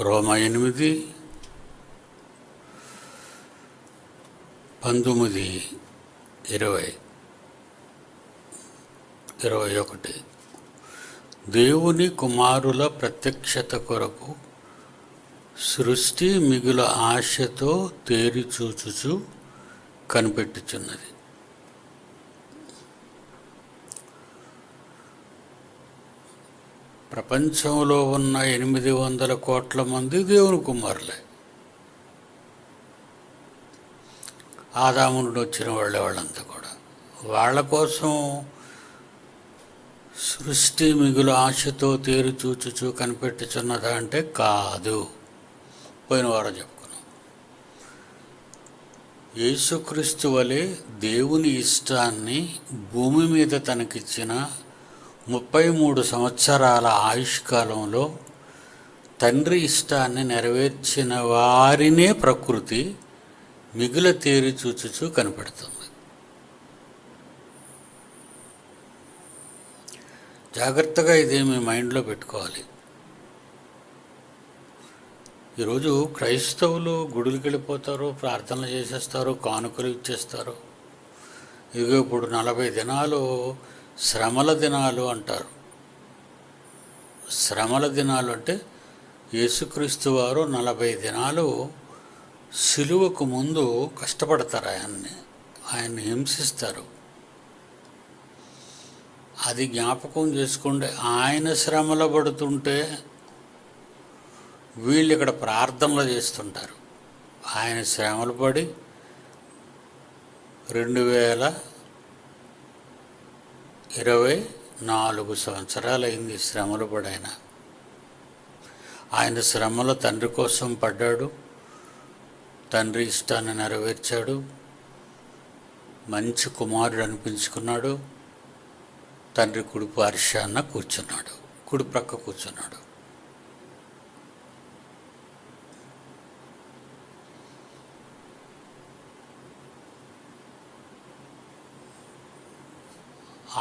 రోమా 8, 19, 20, 21. దేవుని కుమారుల ప్రత్యక్షత కొరకు సృష్టి మిగుల ఆశతో తేరిచూచుచు కనిపెట్టుచున్నది. ప్రపంచంలో ఉన్న 800 కోట్ల మంది దేవుని కుమారులే. ఆదాము నుండి వచ్చిన వాళ్ళంతా కూడా వాళ్ళ కోసం సృష్టి మిగులు ఆశతో తేరు చూచుచు కనిపెట్టుచున్నదా అంటే కాదు. పోయిన వారం చెప్పుకున్నాం. యేసుక్రీస్తు వలె దేవుని ఇష్టాన్ని భూమి మీద తనకిచ్చిన 33 సంవత్సరాల ఆయుష్కాలంలో తండ్రి ఇష్టాన్ని నెరవేర్చిన వారినే ప్రకృతి మిగుల తేరి చూచుచు కనిపెడుతుంది. జాగ్రత్తగా ఇదే మీ మైండ్లో పెట్టుకోవాలి. ఈరోజు క్రైస్తవులు గుడులకు వెళ్ళిపోతారు, ప్రార్థనలు చేసేస్తారు, కానుకలు ఇచ్చేస్తారు. ఇదిగో ఇప్పుడు 40 దినాలు శ్రమల దినాలు అంటారు. శ్రమల దినాలు అంటే యేసుక్రీస్తు వారు 40 దినాలు సిలువకు ముందు కష్టపడతారు. ఆయన్ని హింసిస్తారు. అది జ్ఞాపకం చేసుకోండి. ఆయన శ్రమలు పడుతుంటే వీళ్ళు ఇక్కడ ప్రార్థనలు చేస్తుంటారు. ఆయన శ్రమలు పడి 2024 సంవత్సరాలైంది శ్రమలు పడైన. ఆయన శ్రమలో తండ్రి కోసం పడ్డాడు, తండ్రి ఇష్టాన్ని నెరవేర్చాడు, మంచి కుమారుడు అనిపించుకున్నాడు, తండ్రి కుడి పార్శ్వాన కూర్చున్నాడు, కుడి ప్రక్క కూర్చున్నాడు.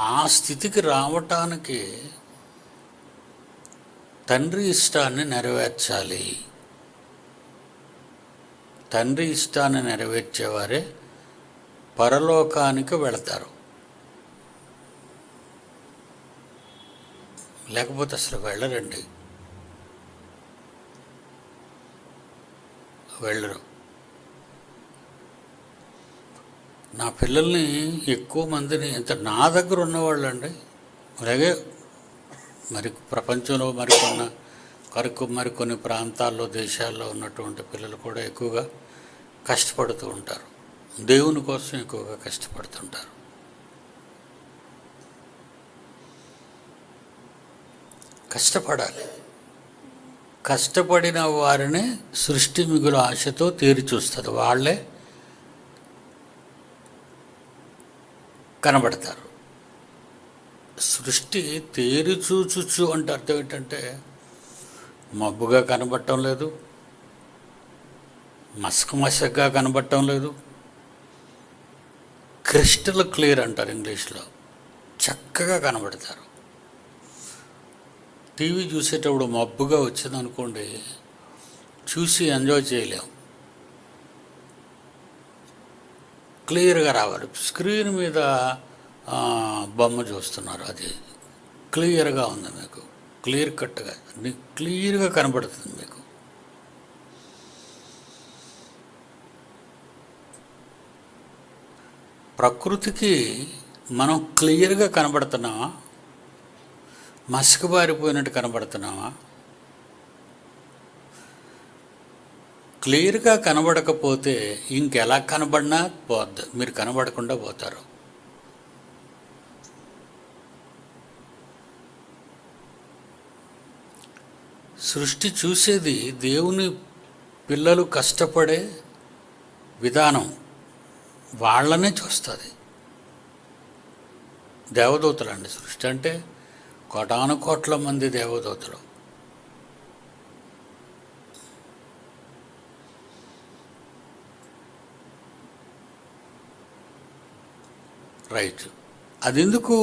ఆ స్థితికి రావటానికి తండ్రి ఇష్టాన్ని నెరవేర్చాలి. తండ్రి ఇష్టాన్ని నెరవేర్చేవారే పరలోకానికి వెళతారు. లేకపోతే అసలు వెళ్ళరండి, వెళ్ళరు. నా పిల్లల్ని ఎక్కువ మందిని నా దగ్గర ఉన్నవాళ్ళు అండి, అలాగే మరి ప్రపంచంలో మరికొన్ని ప్రాంతాల్లో దేశాల్లో ఉన్నటువంటి పిల్లలు కూడా ఎక్కువగా కష్టపడుతూ ఉంటారు. దేవుని కోసం ఎక్కువగా కష్టపడుతుంటారు. కష్టపడాలి. కష్టపడిన వారిని సృష్టి మిగుల ఆశతో తేరి చూస్తుంది. వాళ్ళే కనబడతారు. సృష్టి తేరి చూచుచు అంటే అర్థం ఏంటంటే మబ్బుగా కనబడటం లేదు, మసకగా కనబడటం లేదు. క్రిస్టల్ క్లియర్ అంటారు ఇంగ్లీష్లో. చక్కగా కనబడతారు. టీవీ చూసేటప్పుడు మబ్బుగా వచ్చిందనుకోండి, చూసి ఎంజాయ్ చేయలేము. క్లియర్గా రావాలి. స్క్రీన్ మీద బొమ్మ చూస్తున్నారు, అది క్లియర్గా ఉంది, మీకు క్లియర్ కట్గా క్లియర్గా కనబడుతుంది. మీకు ప్రకృతికి మనం క్లియర్గా కనబడుతున్నామా, మసకబారిపోయినట్టు కనబడుతున్నామా? క్లియర్గా కనబడకపోతే ఇంకెలా కనబడినా పోద్ది, మీరు కనబడకుండా పోతారు. సృష్టి చూసేది దేవుని పిల్లలు కష్టపడే విధానం, వాళ్ళనే చూస్తుంది. దేవదూతలు అండి. సృష్టి అంటే కోటాను కోట్ల మంది దేవదూతలు. రైట్. అది ఎందుకు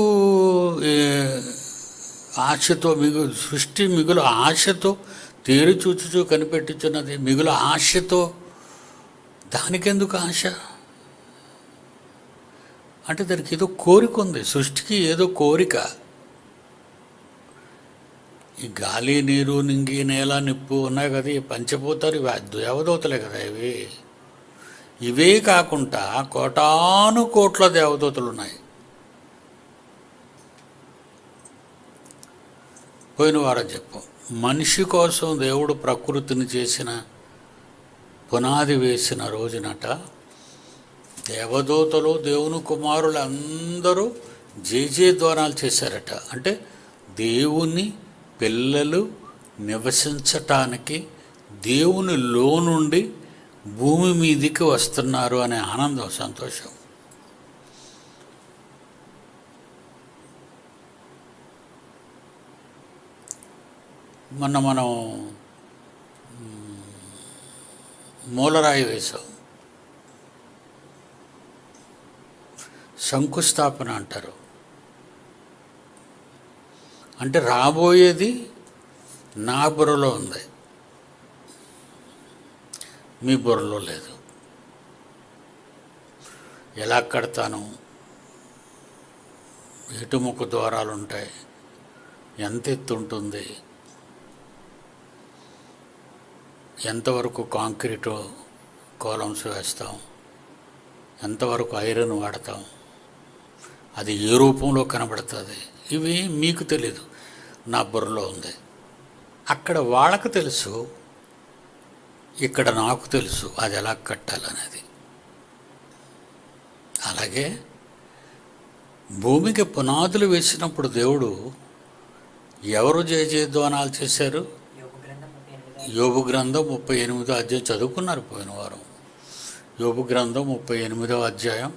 ఆశతో సృష్టి మిగులు ఆశతో తేరు చూచుచూ కనిపెట్టుచున్నది, మిగుల ఆశతో. దానికెందుకు ఆశ అంటే దానికి ఏదో కోరిక ఉంది, సృష్టికి ఏదో కోరిక. ఈ గాలి, నీరు, నింగి, నేల, నిప్పు ఉన్నాయి కదా, ఈ పంచభూతాలు ఇవి దేవదూతలే కదా. ఇవే కాకుండా కోటాను కోట్ల దేవదూతలు ఉన్నాయి. పోయిన వారం చెప్పు, మనిషి కోసం దేవుడు ప్రకృతిని చేసిన, పునాది వేసిన రోజునట దేవదూతలు, దేవుని కుమారులు అందరూ జయజయధ్వానాలు చేశారట. అంటే దేవుని పిల్లలు నివసించటానికి దేవునిలో నుండి భూమి మీదికి వస్తున్నారు అనే ఆనందం, సంతోషం. మొన్న మనం మూలరాయి వేశాం, శంకుస్థాపన అంటారు. అంటే రాబోయేది నా బుర్రలో ఉంది, మీ బుర్రలో లేదు. ఎలా కడతాను, ఎటుముఖ ద్వారాలు ఉంటాయి, ఎంత ఎత్తు ఉంటుంది, ఎంతవరకు కాంక్రీటు కాలమ్స్ వేస్తాం, ఎంతవరకు ఐరన్ వాడతాం, అది ఏ రూపంలో కనబడుతుంది, ఇవి మీకు తెలీదు, నా బుర్రలో ఉంది. అక్కడ వాళ్ళకు తెలుసు, ఇక్కడ నాకు తెలుసు అది ఎలా కట్టాలనేది. అలాగే భూమికి పునాదులు వేసినప్పుడు దేవుడు ఎవరు జయజయధ్వానాలు చేశారు? యోబు గ్రంథం 38వ అధ్యాయం చదువుకున్నారు పోయిన వారం. యోబు గ్రంథం 38వ అధ్యాయం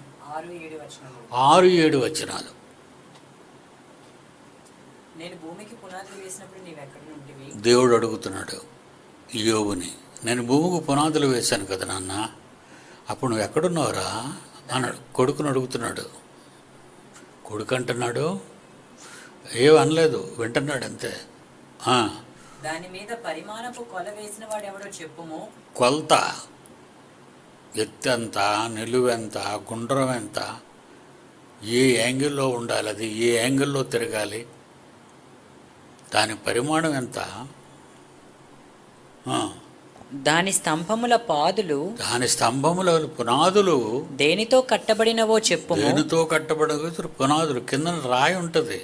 6-7 వచనాలు. దేవుడు అడుగుతున్నాడు యోబుని, నేను భూమికి పునాదులు వేశాను కదా నాన్న, అప్పుడు నువ్వు ఎక్కడున్నావురా అన్నాడు. కొడుకుని అడుగుతున్నాడు. కొడుకు అంటున్నాడు, ఏమనలేదు, వింటున్నాడు అంతే. దాని మీద పరిమాణపు కొల వేసిన వాడు ఎవడో చెప్పుము. కొలత, ఎత్తెంత, నిలువెంత, గుండ్రం ఎంత, ఏ యాంగిల్లో ఉండాలి, అది ఏ యాంగిల్లో తిరగాలి, దాని పరిమాణం ఎంత, దాని స్తంభముల పాదులు, దాని స్తంభముల పునాదులు దేనితో కట్టబడినవో చెప్పుము. దేనితో కట్టబడిన పునాదులు, కింద రాయి ఉంటుంది,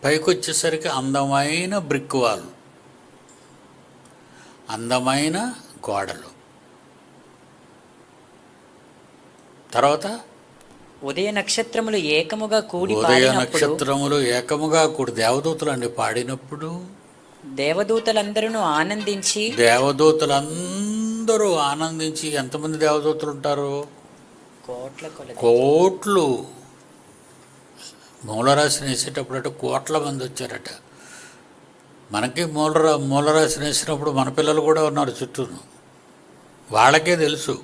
పైకి వచ్చేసరికి అందమైన బ్రిక్ వాల్, అందమైన గోడలు. తర్వాత ఉదయ నక్షత్రములు ఏకముగా కూడి, ఉదయ నక్షత్రములు ఏకముగా కూడి, దేవదూతలు అండి పాడినప్పుడు దేవదూతలందరూ ఆనందించి, దేవదూతలందరూ ఆనందించి. ఎంతమంది దేవదూతలు ఉంటారు? కోట్లు. మూలరాశిని వేసేటప్పుడు కోట్ల మంది వచ్చారట. మనకి మూలరాశిని వేసినప్పుడు మన పిల్లలు కూడా ఉన్నారు చుట్టూ, వాళ్ళకే తెలుసు.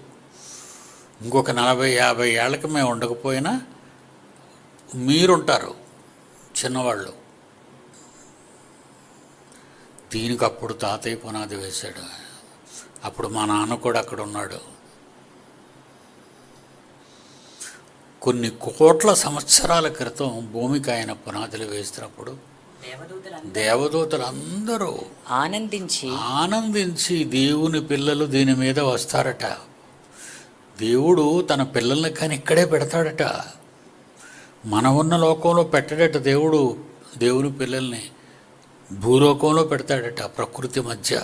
ఇంకొక 40-50 ఏళ్ళకి మేము ఉండకపోయినా మీరుంటారు చిన్నవాళ్ళు. దీనికి అప్పుడు తాతయ్య పునాది వేశాడు, అప్పుడు మా నాన్న కూడా అక్కడ ఉన్నాడు. కొన్ని కోట్ల సంవత్సరాల క్రితం భూమికి ఆయన పునాదులు వేసినప్పుడు దేవదూతలందరూ ఆనందించి దేవుని పిల్లలు దీని మీద వస్తారట. దేవుడు తన పిల్లల్ని కానీ ఇక్కడే పెడతాడట, మన ఉన్న లోకంలో పెట్టడట. దేవుడు దేవుని పిల్లల్ని భూలోకంలో పెడతాడట, ప్రకృతి మధ్య.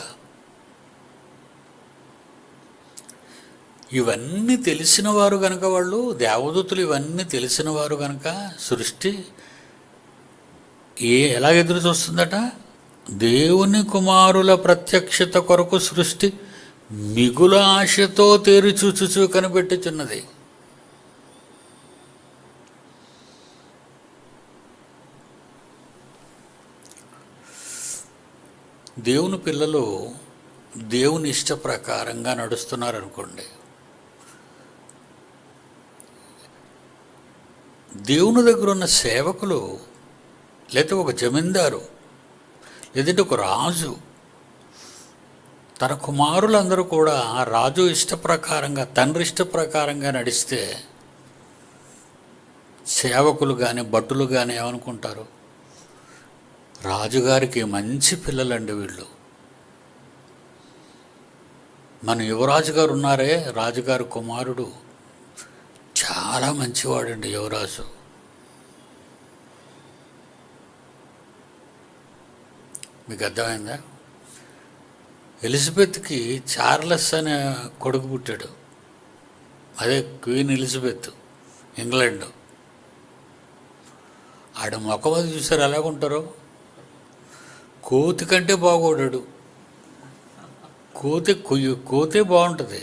ఇవన్నీ తెలిసిన వారు కనుక, వాళ్ళు దేవదూతలు ఇవన్నీ తెలిసిన వారు కనుక సృష్టి ఎలా ఎదురు చూస్తుందట? దేవుని కుమారుల ప్రత్యక్షత కొరకు సృష్టి మిగుల ఆశతో తేరి చూచుచూ కనిపెట్టుచున్నది. దేవుని పిల్లలు దేవుని ఇష్ట ప్రకారంగా నడుస్తున్నారనుకోండి, దేవుని దగ్గర ఉన్న సేవకులు, లేదా ఒక జమీందారు, లేదంటే ఒక రాజు తన కుమారులందరూ కూడా రాజు ఇష్ట ప్రకారంగా, తండ్రి ఇష్ట ప్రకారంగా నడిస్తే సేవకులు కానీ భటులు కానీ ఏమనుకుంటారు, రాజుగారికి మంచి పిల్లలండి వీళ్ళు. మన యువరాజు గారు ఉన్నారే, రాజుగారి కుమారుడు చాలా మంచివాడండి యువరాజు. మీకు అర్థమైందా? ఎలిజబెత్కి చార్లెస్ అనే కొడుకు పుట్టాడు. అదే క్వీన్ ఎలిజబెత్, ఇంగ్లాండ్. ఆడ ముఖం అది చూసారు ఎలాగుంటారో, కోతి కంటే బాగోడాడు. కోతే బాగుంటుంది.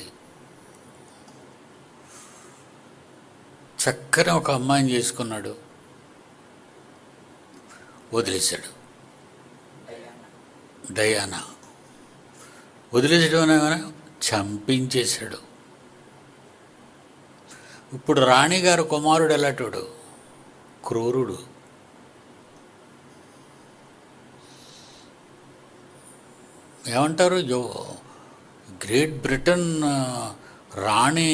చక్కని ఒక అమ్మాయిని చేసుకున్నాడు, వదిలేశాడు. డయానా వదిలేసడం ఏమైనా చంపించేశాడు. ఇప్పుడు రాణిగారు కుమారుడు ఎలాంటివాడు, క్రూరుడు. ఏమంటారు, గ్రేట్ బ్రిటన్ రాణి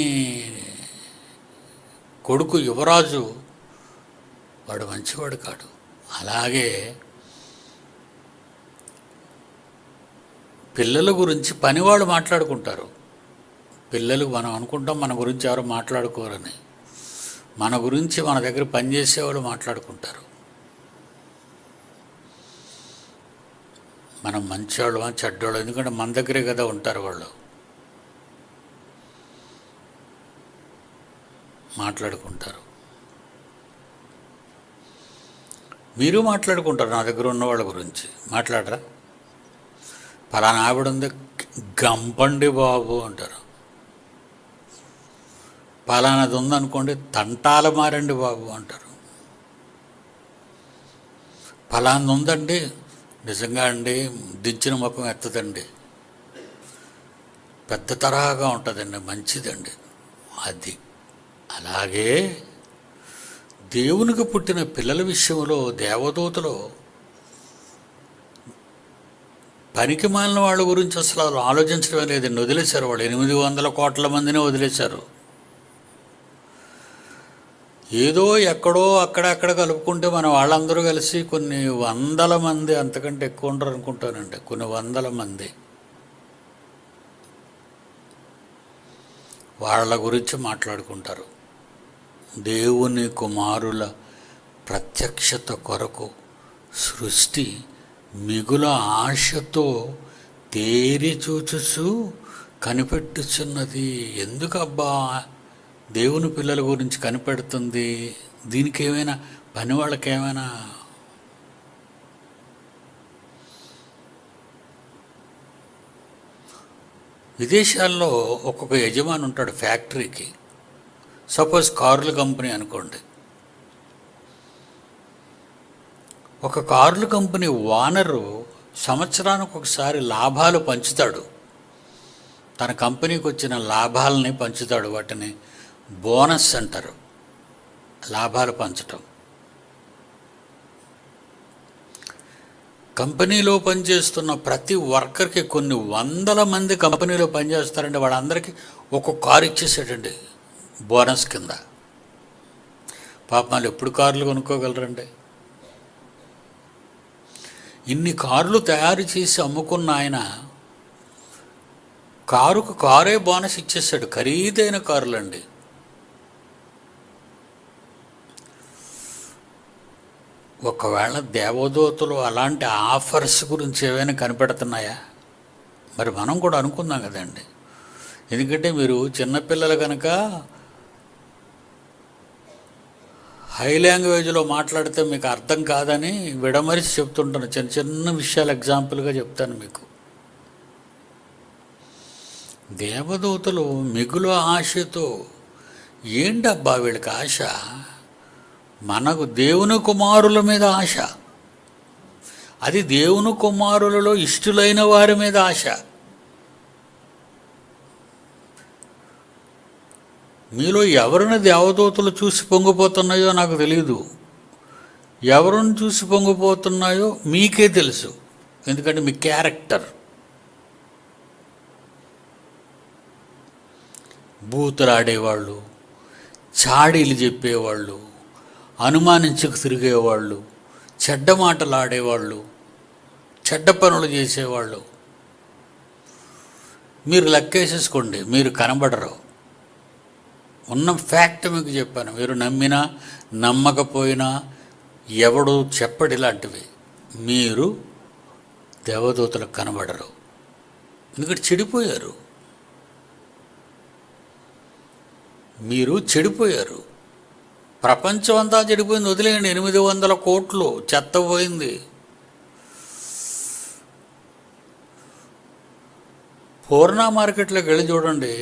కొడుకు యువరాజు, వాడు మంచివాడు కాడు. అలాగే పిల్లల గురించి పనివాళ్ళు మాట్లాడుకుంటారు. పిల్లలు మనం అనుకుంటాం మన గురించి ఎవరు మాట్లాడుకోరని, మన గురించి మన దగ్గర పనిచేసేవాళ్ళు మాట్లాడుకుంటారు. మనం మంచివాళ్ళమా చెడ్డవాళ్ళు, ఎందుకంటే మన దగ్గరే కదా ఉంటారు వాళ్ళు. మాట్లాడుకుంటారు. మీరు మాట్లాడుకుంటారు నా దగ్గర ఉన్న వాళ్ళ గురించి, మాట్లాడరా? ఫలానా ఆవిడ ఉంది, గంపండి బాబు అంటారు. ఫలానాది ఉందనుకోండి, తంటాలు మారండి బాబు అంటారు. ఫలానా ఉందండి, నిజంగా అండి దించిన ముఖం ఎత్తదండి, పెద్ద తరహాగా ఉంటుందండి, మంచిదండి. అది అలాగే దేవునికి పుట్టిన పిల్లల విషయంలో దేవదూతలు పనికి మాలిన వాళ్ళ గురించి అసలు ఆలోచించడమే లేదండి, వదిలేశారు. వాళ్ళు 800 కోట్ల మందిని వదిలేశారు. ఏదో ఎక్కడో అక్కడక్కడ కలుపుకుంటే మన వాళ్ళందరూ కలిసి కొన్ని వందల మంది, అంతకంటే ఎక్కువ ఉండరు అనుకుంటానండి, కొన్ని వందల మంది వాళ్ళ గురించి మాట్లాడుకుంటారు. దేవుని కుమారుల ప్రత్యక్షత కొరకు సృష్టి మిగుల ఆశతో తేరి చూచుచు కనిపెట్టుచున్నది. ఎందుకబ్బా దేవుని పిల్లల గురించి కనిపెడుతుంది? దీనికి ఏమైనా పని వాళ్ళకేమైనా విదేశాల్లో ఒక్కొక్క యజమాని ఉంటాడు ఫ్యాక్టరీకి. సపోజ్ కార్ల కంపెనీ అనుకోండి, ఒక కార్ల కంపెనీ ఓనరు సంవత్సరానికి ఒకసారి లాభాలు పంచుతాడు. తన కంపెనీకి వచ్చిన లాభాలని పంచుతాడు. వాటిని బోనస్ అంటారు, లాభాలు పంచటం. కంపెనీలో పనిచేస్తున్న ప్రతి వర్కర్కి కొన్ని వందల మంది కంపెనీలో పనిచేస్తారండి, వాళ్ళందరికీ ఒక్కొక్క కారు ఇచ్చేసాడండి బోనస్ కింద. పాపం వాళ్ళు ఎప్పుడు కార్లు కొనుక్కోగలరండి? ఇన్ని కార్లు తయారు చేసి అమ్ముకున్న ఆయన కారే బోనస్ ఇచ్చేసాడు. ఖరీదైన కారులండి. ఒకవేళ దేవదూతలు అలాంటి ఆఫర్స్ గురించి ఏవైనా కనిపెడుతున్నాయా? మరి మనం కూడా అనుకుందాం కదండి. ఎందుకంటే మీరు చిన్నపిల్లలు కనుక హై లాంగ్వేజ్లో మాట్లాడితే మీకు అర్థం కాదని విడమరిచి చెప్తుంటాను. చిన్న చిన్న విషయాలు ఎగ్జాంపుల్గా చెప్తాను మీకు. దేవదూతలు మిగులు ఆశతో, ఏంటబ్బా వీళ్ళకి ఆశ? మనకు దేవుని కుమారుల మీద ఆశ, అది దేవుని కుమారులలో ఇష్టులైన వారి మీద ఆశ. మీలో ఎవరిని దేవదూతలు చూసి పొంగిపోతున్నాయో నాకు తెలియదు. ఎవరిని చూసి పొంగిపోతున్నాయో మీకే తెలుసు, ఎందుకంటే మీ క్యారెక్టర్. బూతులాడేవాళ్ళు, చాడీలు చెప్పేవాళ్ళు, అనుమానించుకు తిరిగేవాళ్ళు, చెడ్డ మాటలు ఆడేవాళ్ళు, చెడ్డ పనులు చేసేవాళ్ళు. మీరు లెక్కేసేసుకోండి, మీరు కనబడరు. ఉన్న ఫ్యాక్ట్ మీకు చెప్పాను. మీరు నమ్మినా నమ్మకపోయినా ఎవడు చెప్పడు ఇలాంటివి. మీరు దేవదూతలకు కనబడరు, ఎందుకంటే చెడిపోయారు. మీరు చెడిపోయారు. ప్రపంచం అంతా చెడిపోయింది. వదిలేయండి, 800 కోట్లు చెత్త పోయింది. పూర్ణ మార్కెట్లోకి వెళ్ళి చూడండి,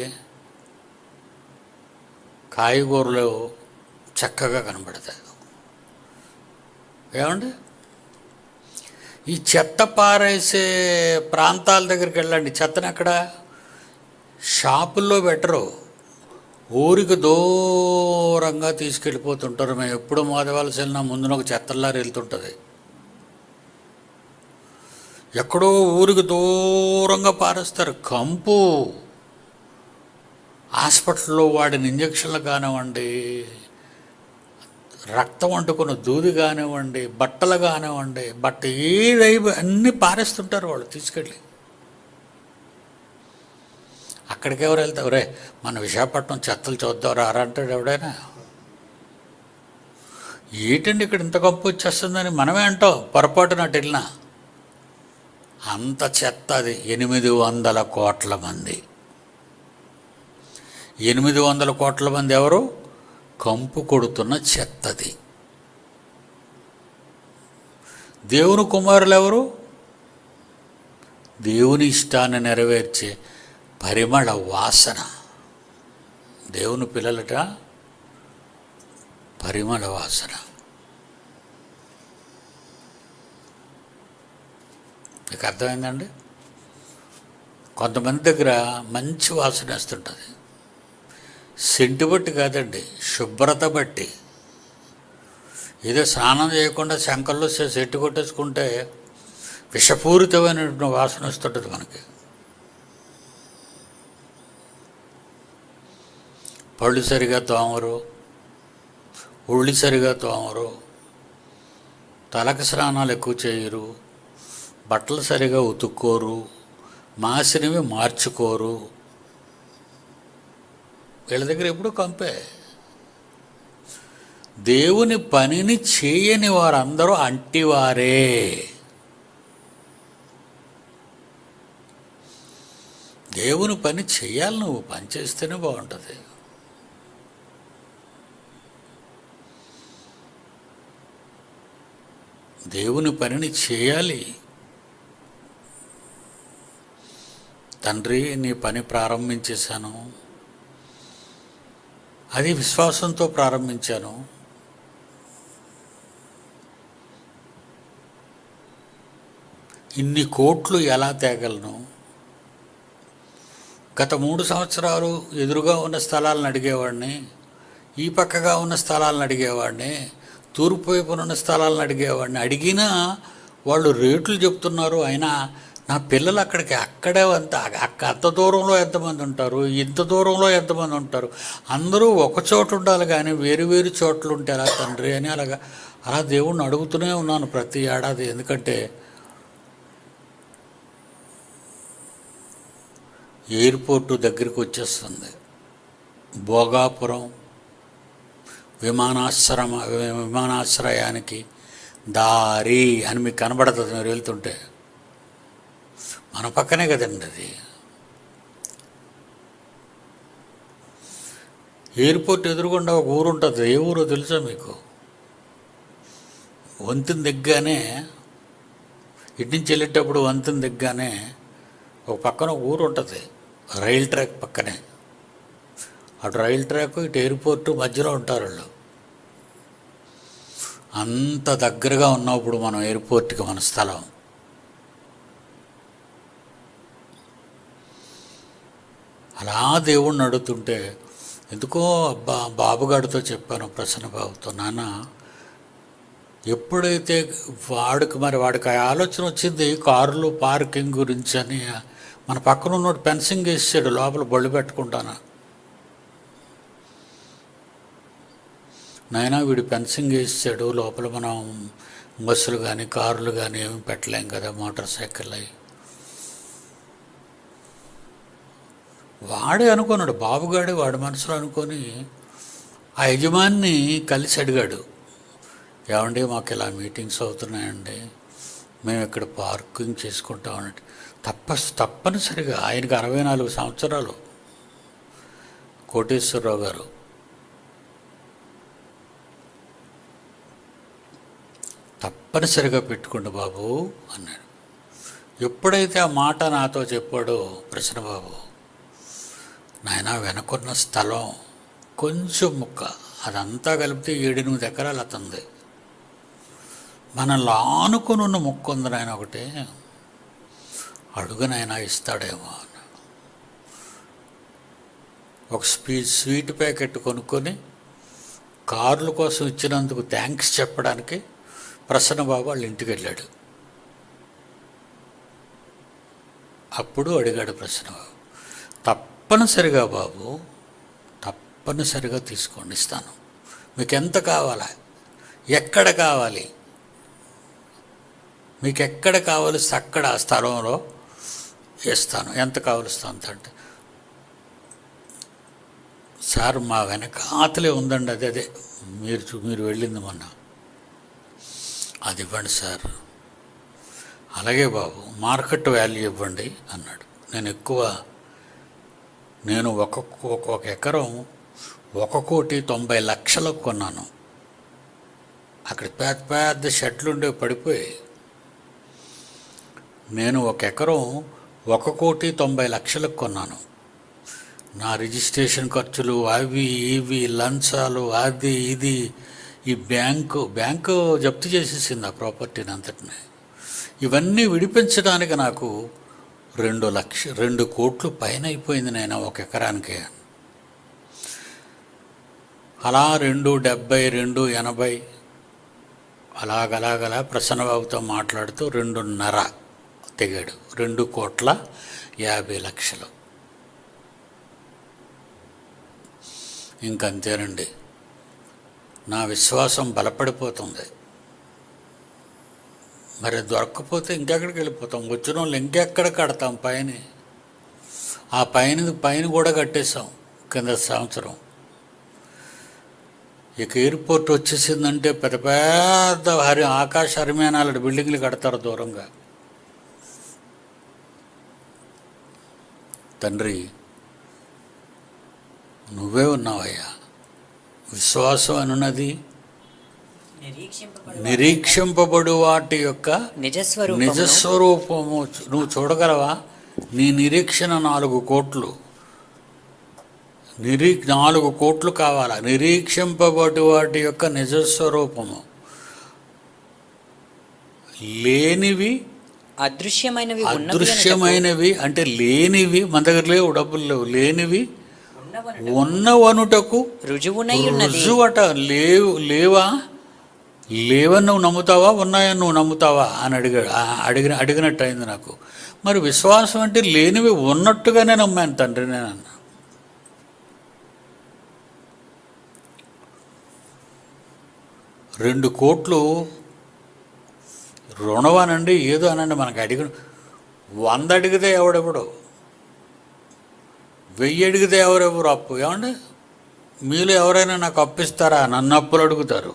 కాయగూరలు చక్కగా కనబడతాయి. ఏమండి, ఈ చెత్త పారేసే ప్రాంతాల దగ్గరికి వెళ్ళండి, చెత్తను ఎక్కడ షాపుల్లో పెట్టరు, ఊరికి దూరంగా తీసుకెళ్ళిపోతుంటారు. మేము ఎప్పుడు మోదవలసి వెళ్ళినా ముందున ఒక చెత్తల్లారి వెళ్తుంటుంది. ఎక్కడో ఊరికి దూరంగా పారేస్తారు. కంపు, హాస్పిటల్లో వాడిన ఇంజక్షన్లు కానివ్వండి, రక్తం అంటుకున్న దూది కానివ్వండి, బట్టలు కానివ్వండి, ఏదై అన్నీ పారేస్తుంటారు వాళ్ళు తీసుకెళ్ళి. అక్కడికి ఎవరు వెళ్తారు? రే మన విశాఖపట్నం చెత్తలు చూద్దాం రా అంటాడు ఎవడైనా? ఏంటండి ఇక్కడ ఇంత కంపు వచ్చేస్తుందని మనమే అంటాం పొరపాటున అటు వెళ్ళినా. అంత చెత్త అది. 800 కోట్ల మంది. 800 కోట్ల మంది ఎవరు? కంపు కొడుతున్న చెత్తది. దేవుని కుమారులు ఎవరు? దేవుని ఇష్టాన్ని నెరవేర్చే పరిమళ వాసన. దేవుని పిల్లలట పరిమళ వాసన. మీకు అర్థమైందండి? కొంతమంది దగ్గర మంచి వాసన వేస్తుంటుంది. సెంటు బట్టి కాదండి, శుభ్రత బట్టి. ఏదో స్నానం చేయకుండా శంకల్లో సెట్టు కొట్టేసుకుంటే విషపూరితమైనటువంటి వాసన వస్తుంటుంది మనకి. పళ్ళు సరిగా తోమరు, ఒళ్ళు సరిగా తోమరు, తలకు స్నానాలు ఎక్కువ చేయరు, బట్టలు సరిగా ఉతుక్కోరు, మాసినవి మార్చుకోరు. వీళ్ళ దగ్గర ఎప్పుడు కంపే. దేవుని పనిని చేయని వారందరూ అంటివారే. దేవుని పని చేయాలి, నువ్వు పని చేస్తేనే బాగుంటుంది. దేవుని పనిని చేయాలి. తండ్రి నీ పని ప్రారంభించేశాను, అది విశ్వాసంతో ప్రారంభించాను. ఇన్ని కోట్లు ఎలా తేగలను? గత 3 సంవత్సరాలు ఎదురుగా ఉన్న స్థలాలను అడిగేవాడిని, ఈ పక్కగా ఉన్న స్థలాలను అడిగేవాడిని, తూర్పు వైపున ఉన్న స్థలాలను అడిగేవాడిని. అడిగినా వాళ్ళు రేట్లు చెప్తున్నారు. అయినా నా పిల్లలు అక్కడే అంత దూరంలో ఎంతమంది ఉంటారు, ఇంత దూరంలో ఎంతమంది ఉంటారు, అందరూ ఒక చోట ఉండాలి కానీ వేరు వేరు చోట్ల ఉంటే ఎలా తండ్రి అని అలా దేవుణ్ణి అడుగుతూనే ఉన్నాను ప్రతి ఏడాది. ఎందుకంటే ఎయిర్పోర్టు దగ్గరికి వచ్చేస్తుంది. భోగాపురం విమానాశ్రయానికి దారి అని మీకు కనబడుతుంది మీరు వెళ్తుంటే. మన పక్కనే కదండి అది. ఎయిర్పోర్ట్ ఎదురుగుండా ఒక ఊరు ఉంటుంది. ఏ ఊరో తెలుసా మీకు? వంతెన దిగ్గానే, ఇటు నుంచి వెళ్ళేటప్పుడు వంతెన దిగ్గానే ఒక పక్కన ఒక ఊరు ఉంటుంది, రైల్ ట్రాక్ పక్కనే. అటు రైల్ ట్రాక్, ఇటు ఎయిర్పోర్టు మధ్యలో ఉంటారు వాళ్ళు. అంత దగ్గరగా ఉన్నప్పుడు మనం ఎయిర్పోర్ట్కి మన స్థలం. అలా దేవుణ్ణి అడుగుతుంటే ఎందుకో బాబుగాడితో చెప్పాను, ప్రసన్న బాబుతో, నాన్న ఎప్పుడైతే వాడికి ఆలోచన వచ్చింది కారులో పార్కింగ్ గురించి అని, మన పక్కన ఉన్నోడు ఫెన్సింగ్ వేసాడు, లోపల బళ్ళు పెట్టుకుంటాను. నాయనా వీడు ఫెన్సింగ్ వేసాడు, లోపల మనం బస్సులు కానీ కార్లు కానీ ఏమి పెట్టలేం కదా, మోటార్ సైకిల్ అవి. వాడే అనుకున్నాడు, బాబుగాడే వాడి మనసులో అనుకొని ఆ యజమాని కలిసి అడిగాడు, ఏమండి మాకు ఇలా మీటింగ్స్ అవుతున్నాయండి, మేము ఇక్కడ పార్కింగ్ చేసుకుంటామన్నట్టు. తప్పనిసరిగా ఆయనకి 64 సంవత్సరాలు కోటేశ్వరరావు గారు. తప్పనిసరిగా పెట్టుకోండి బాబు అన్నాడు. ఎప్పుడైతే ఆ మాట నాతో చెప్పాడో ప్రసన్నబాబు, నాయన వెనకున్న స్థలం కొంచెం ముక్క, అదంతా కలిపితే 7-8 ఎకరాలు అతంది. మనల్ని ఆనుకొని ఉన్న ముక్క ఉంది నాయన, ఒకటే అడుగునైనా ఇస్తాడేమో అన్న. ఒక స్వీట్ ప్యాకెట్ కొనుక్కొని కార్ల కోసం ఇచ్చినందుకు థ్యాంక్స్ చెప్పడానికి ప్రసన్నబాబు వాళ్ళ ఇంటికి వెళ్ళాడు. అప్పుడు అడిగాడు ప్రసన్నబాబు, తప్పనిసరిగా బాబు, తప్పనిసరిగా తీసుకోండి, ఇస్తాను. మీకు ఎంత కావాలా, ఎక్కడ కావాలి, మీకు ఎక్కడ కావలిస్తే అక్కడ ఆ స్థలంలో ఇస్తాను, ఎంత కావలిస్తే అంత. అంటే సార్ మా వెనకాతలే ఉందండి, అదే మీరు వెళ్ళింది మొన్న, అది ఇవ్వండి సార్. అలాగే బాబు, మార్కెట్ వాల్యూ ఇవ్వండి అన్నాడు. నేను ఒక ఎకరం 1,90,00,000 కొన్నాను. అక్కడ పెద్ద పెద్ద షెడ్లుండే పడిపోయి, నేను ఒక ఎకరం 1,90,00,000 కొన్నాను. నా రిజిస్ట్రేషన్ ఖర్చులు అవి ఇవి, లంచాలు అది ఇది, ఈ బ్యాంకు జప్తు చేసేసింది ఆ ప్రాపర్టీని అంతటిని. ఇవన్నీ విడిపించడానికి నాకు 2 కోట్లు పైన అయిపోయింది నేను ఒక ఎకరానికి. అలా 270, 280 అలాగలా ప్రసన్నబాబుతో మాట్లాడుతూ 2.5 తెగాడు. 2,50,00,000. ఇంకంతేనండి, నా విశ్వాసం బలపడిపోతుంది. మరి దొరక్కపోతే ఇంకెక్కడికి వెళ్ళిపోతాం, వచ్చిన వాళ్ళు ఇంకెక్కడ కడతాం పైన. ఆ పైన కూడా కట్టేసాం కింద సంవత్సరం. ఇక ఎయిర్పోర్ట్ వచ్చేసిందంటే పెద్ద పెద్ద ఆకాశ హరిమేనాలు బిల్డింగ్లు కడతారు దూరంగా. తండ్రి, నువ్వే ఉన్నావయ్యా. విశ్వాసం అనున్నది నిరీక్షింపబడు వాటి యొక్క నిజస్వరూపము. నువ్వు చూడగలవా? నీ నిరీక్షణ 4 కోట్లు. 4 కోట్లు కావాలా? నిరీక్షింపబడి వాటి యొక్క నిజస్వరూపము. లేనివి అదృశ్యమైనవి అంటే లేనివి, మన దగ్గర లేవు, డబ్బులు లేవు, లేనివి ఉన్నవనుటకు రుజువట. లేవని నువ్వు నమ్ముతావా, ఉన్నాయని నువ్వు నమ్ముతావా అని అడిగినట్టు అయింది నాకు. మరి విశ్వాసం అంటే లేనివి ఉన్నట్టుగానే నమ్మాను తండ్రి నేను అన్నా. రెండు కోట్లు రుణవానండి, ఏదో అనండి, మనకు 100 అడిగితే ఎవడెవడు, 1000 అడిగితే ఎవరెవరు అప్పు. ఏమండి, మీలో ఎవరైనా నాకు అప్పిస్తారా? నన్ను అప్పులు అడుగుతారు,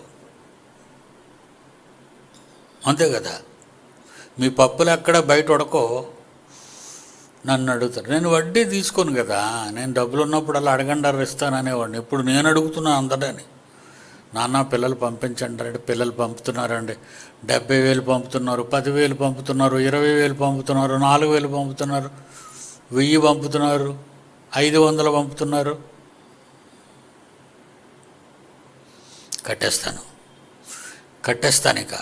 అంతే కదా. మీ పప్పులు ఎక్కడ బయట ఉడకో నన్ను అడుగుతారు. నేను వడ్డీ తీసుకోను కదా, నేను డబ్బులు ఉన్నప్పుడు అలా అడగండారు ఇస్తాననేవాడిని. ఇప్పుడు నేను అడుగుతున్నాను అందరిని, నాన్న పిల్లలు పంపించండి అంటే పిల్లలు పంపుతున్నారండి. 70,000 పంపుతున్నారు, 10,000 పంపుతున్నారు, 20,000 పంపుతున్నారు, 4,000 పంపుతున్నారు, 1000 పంపుతున్నారు, 500 పంపుతున్నారు. కట్టేస్తాను ఇక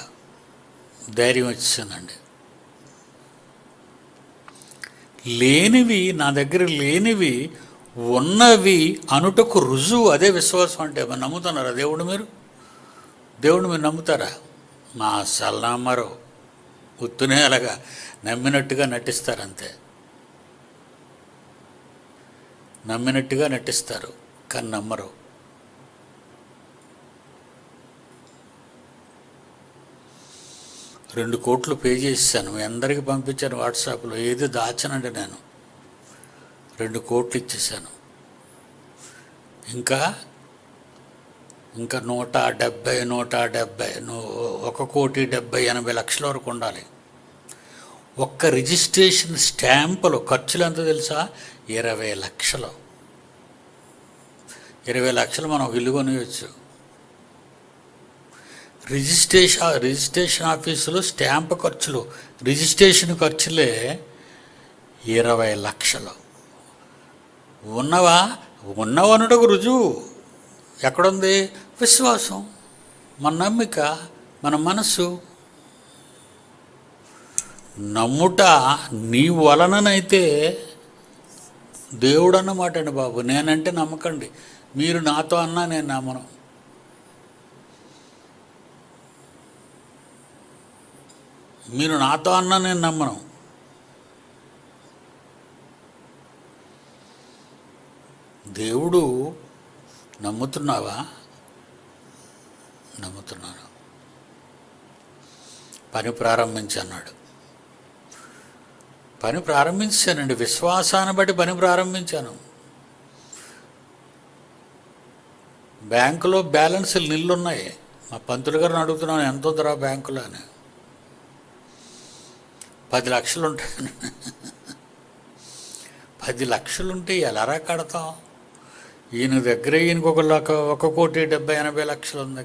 ధైర్యం వచ్చేసిందండి. లేనివి, నా దగ్గర లేనివి ఉన్నవి అనుటకు రుజువు. అదే విశ్వాసం అంటే. మరి నమ్ముతున్నారా దేవుడు మీరు నమ్ముతారా? మా అస్సలు నమ్మరు. ఉత్తునే అలాగా నమ్మినట్టుగా నటిస్తారంతే. నమ్మినట్టుగా నటిస్తారు కానీ నమ్మరు. 2 కోట్లు పే చేశాను, మీ అందరికీ పంపించాను వాట్సాప్లో. ఏది దాచనండి నేను. 2 కోట్లు ఇచ్చేసాను. ఇంకా 170 1,70,80,80 వరకు ఉండాలి. ఒక్క రిజిస్ట్రేషన్ స్టాంపులు ఖర్చులు ఎంత తెలుసా? 20 లక్షలు. 20 లక్షలు మనం ఒక ఇల్లు కొనియచ్చు. రిజిస్ట్రేషన్ ఆఫీసులో స్టాంప్ ఖర్చులు, రిజిస్ట్రేషన్ ఖర్చులే 20 లక్షలు. ఉన్నవనుటకు రుజువు ఎక్కడుంది? విశ్వాసం, మన నమ్మిక, మన మనస్సు. నమ్ముట నీ వలననైతే దేవుడు అన్నమాట అండి బాబు. నేనంటే నమ్మకండి, మీరు నాతో అన్నా నేను నమ్మను. మీరు నాతో అన్నా నేను నమ్మను. దేవుడు నమ్ముతున్నావా? నమ్ముతున్నాను. పని ప్రారంభించన్నాడు. పని ప్రారంభించానండి. విశ్వాసాన్ని బట్టి పని ప్రారంభించాను. బ్యాంకులో బ్యాలెన్స్లు నిల్లున్నాయి. మా పంతులు గారిని అడుగుతున్నాను, ఎంత ఉందిరా బ్యాంకులో అని. 10 లక్షలు ఉంటాయి. 10 లక్షలు ఉంటే ఎలారా కడతాం? ఈయన దగ్గర ఈయనకు 1,70,80,80 ఉంది.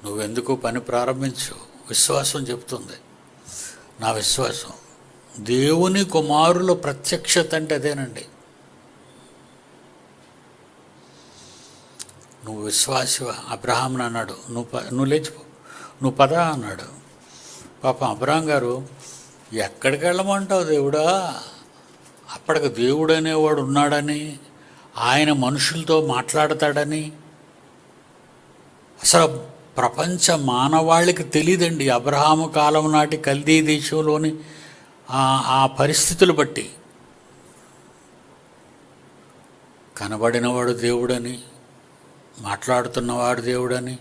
నువ్వెందుకు పని ప్రారంభించు? విశ్వాసం చెప్తుంది. నా విశ్వాసం దేవుని కుమారుల ప్రత్యక్షత అంటే అదేనండి. నువ్వు విశ్వాసివా? అబ్రహాంని అన్నాడు, నువ్వు లేచిపో, నువ్వు పద అన్నాడు. పాపం అబ్రహాం గారు, ఎక్కడికి వెళ్ళమంటావు దేవుడా? అప్పటికి దేవుడు అనేవాడు ఉన్నాడని, ఆయన మనుషులతో మాట్లాడతాడని అసలు ప్రపంచ మానవాళికి తెలియదండి. అబ్రహాము కాలం నాటి కల్దీ దేశంలోని ఆ పరిస్థితులు బట్టి కనబడినవాడు దేవుడని, మాట్లాడుతున్నవాడు దేవుడని,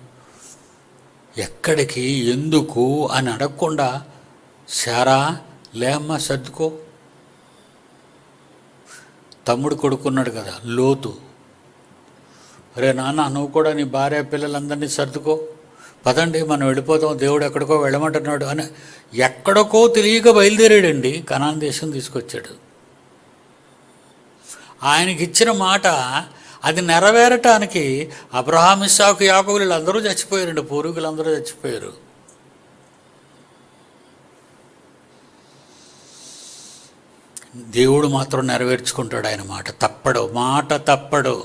ఎక్కడికి ఎందుకు అని అడగకుండా, శారా లేమ్మా సర్దుకో. తమ్ముడు కొడుకున్నాడు కదా లోతు, రే నాన్న నువ్వు కూడా నీ భార్య పిల్లలందరినీ సర్దుకో, పదండి మనం వెళ్ళిపోతాం, దేవుడు ఎక్కడికో వెళ్ళమంటున్నాడు అని ఎక్కడికో తెలియక బయలుదేరాడండి. కనాన్ దేశం తీసుకొచ్చాడు. ఆయనకి ఇచ్చిన మాట అది నెరవేరటానికి అబ్రహాం, ఇస్సాకు, యాకోబు వీళ్ళందరూ చచ్చిపోయారండి. పూర్వీకులందరూ చచ్చిపోయారు. దేవుడు మాత్రం నెరవేర్చుకుంటాడు. ఆయన మాట తప్పడు.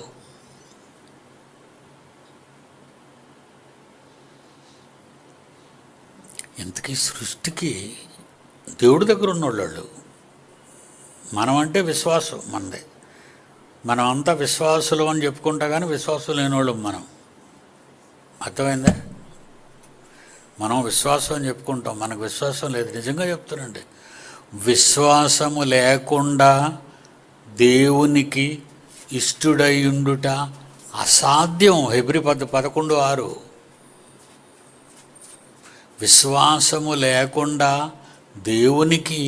ఇంతకీ సృష్టికి దేవుడి దగ్గర ఉన్నోళ్ళు మనం అంటే విశ్వాసం మనదే. మనం అంతా విశ్వాసులు అని చెప్పుకుంటా కానీ విశ్వాసం లేనివాళ్ళు మనం. అర్థమైందా? మనం విశ్వాసం అని చెప్పుకుంటాం, మనకు విశ్వాసం లేదు. నిజంగా చెప్తానండి, విశ్వాసము లేకుండా దేవునికి ఇష్టుడయుండుట అసాధ్యం. హెబ్రీ 11:6. విశ్వాసము లేకుండా దేవునికి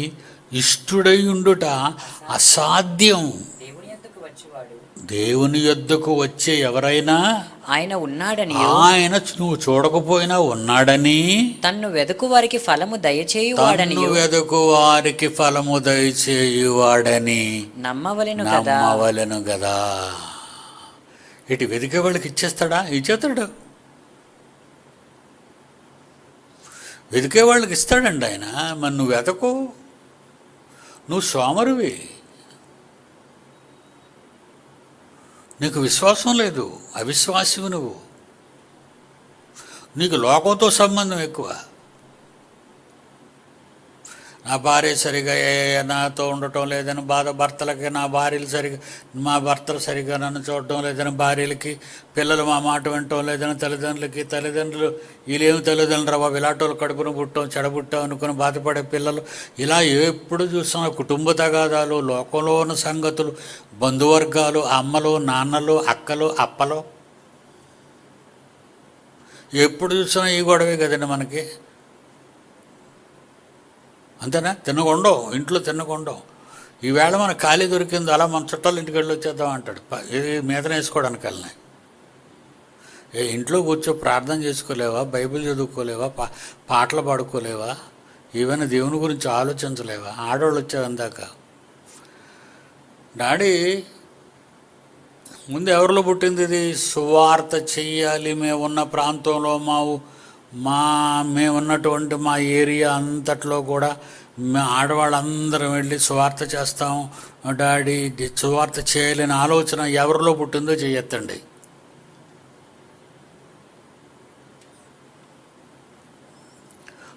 ఇష్టుడయుండుట అసాధ్యం. దేవుని యొద్దకు వచ్చే ఎవరైనా ఆయన ఉన్నాడని, ఆయన నువ్వు చూడకపోయినా ఉన్నాడని, తన్ను వెదుకు వారికి ఫలము దయచేయువాడని నమ్మవలెను కదా. ఇటు వెదికే వాళ్ళకి ఇచ్చేస్తాడా? ఇచ్చేస్తాడు. వెదికే వాళ్ళకి ఇస్తాడండి ఆయన. మరి నువ్వు వెతకు. నువ్వు సోమరువి, నీకు విశ్వాసం లేదు, అవిశ్వాసివి నువ్వు. నీకు లోకంతో సంబంధం ఎక్కువ. నా భార్య సరిగా నాతో ఉండటం లేదని బాధ భర్తలకి, మా భర్తలు సరిగా నన్ను చూడటం లేదని భార్యలకి, పిల్లలు మా మాట వినటం లేదని తల్లిదండ్రులు వీళ్ళేమి తల్లిదండ్రులు రా బాబు ఇలాంటి కడుపును పుట్టాం చెడబుట్టాం అనుకుని బాధపడే పిల్లలు, ఇలా ఎప్పుడు చూస్తున్నా కుటుంబ తగాదాలు, లోకంలో ఉన్న సంగతులు, బంధువర్గాలు, అమ్మలు నాన్నలు అక్కలు అప్పలు, ఎప్పుడు చూసినా ఈ గొడవే కదండి మనకి. అంతేనా? తినకుండవు, ఇంట్లో తినకుండవు. ఈవేళ మనకు ఖాళీ దొరికింది, అలా మన చుట్టాలు ఇంటికి వెళ్ళి వచ్చేద్దాం అంటాడు. ఇది మీదన వేసుకోవడానికి వెళ్ళినాయి. ఇంట్లో కూర్చో ప్రార్థన చేసుకోలేవా? బైబిల్ చదువుకోలేవా? పాటలు పాడుకోలేవా? ఈవెన్ దేవుని గురించి ఆలోచించలేవా? ఆడవాళ్ళు వచ్చావు అందాక. డాడీ ముందు ఎవరిలో పుట్టింది ఇది? సువార్త చెయ్యాలి. మేమున్న ప్రాంతంలో మేమున్నటువంటి మా ఏరియా అంతట్లో కూడా ఆడవాళ్ళందరం వెళ్ళి సువార్త చేస్తాం డాడీ. సువార్త చేయాలని ఆలోచన ఎవరిలో పుట్టిందో చెయ్యొద్దండి.